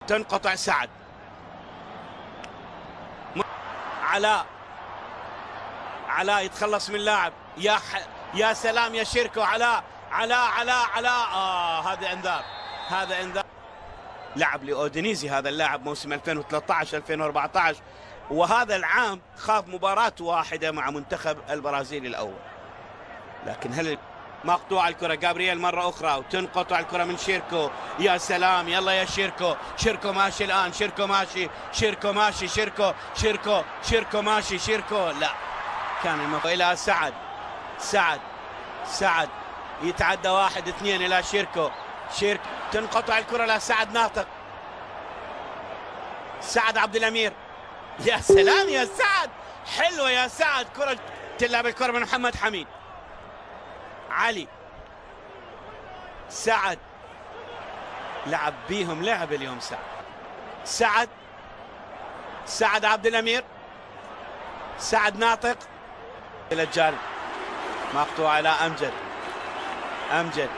تنقطع. سعد علاء يتخلص من لاعب. يا سلام يا شيركو. علاء هذا انذار، هذا انذار. لعب لاودينيزي هذا اللاعب موسم 2013 2014، وهذا العام خاض مباراة واحدة مع منتخب البرازيل الأول. لكن هل مقطوعة الكرة جابرييل مرة أخرى وتنقطع الكرة من شيركو. يا سلام، يلا يا شيركو. شيركو ماشي الآن، شيركو ماشي، شيركو ماشي، شيركو ماشي، شيركو لا، كان المفروض إلى سعد يتعدى 1-2 إلى شيركو. تنقطع الكرة لسعد ناطق. سعد عبد الأمير. يا سلام يا سعد، حلوة يا سعد. كرة تلعب الكرة من محمد حميد. علي. سعد لعب بيهم لعب اليوم. سعد عبد الأمير. سعد ناطق إلى الجانب، مقطوعة إلى أمجد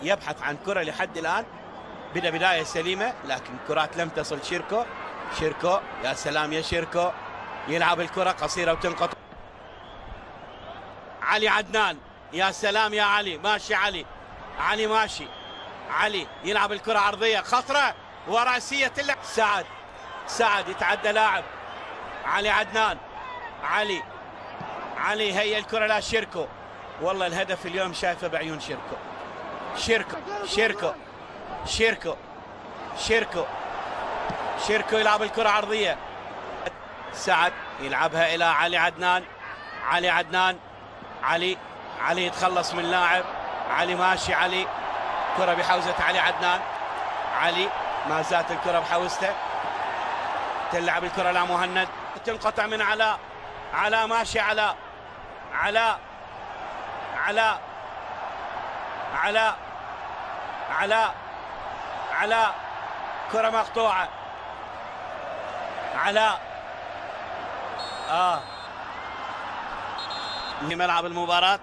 يبحث عن كرة لحد الآن. بداية سليمة، لكن كرات لم تصل. شيركو يا سلام يا شيركو، يلعب الكرة قصيرة وتنقطع. علي عدنان. يا سلام يا علي، ماشي علي ماشي. علي يلعب الكرة عرضية خطرة ورأسية. سعد يتعدى لاعب. علي عدنان. علي هي الكرة لشيركو. والله الهدف اليوم شايفه بعيون شيركو يلعب الكرة عرضية. سعد يلعبها إلى علي عدنان. علي يتخلص من لاعب. علي ماشي. كرة بحوزة علي عدنان. علي ما زالت الكرة بحوزته. تلعب الكرة لمهند، تنقطع من علاء ماشي. علاء كرة مقطوعة. في ملعب المباراة.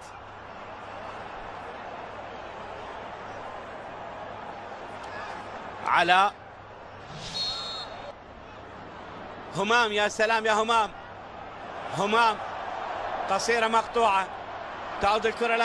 همام. يا سلام يا همام قصيرة مقطوعة. تعود الكرة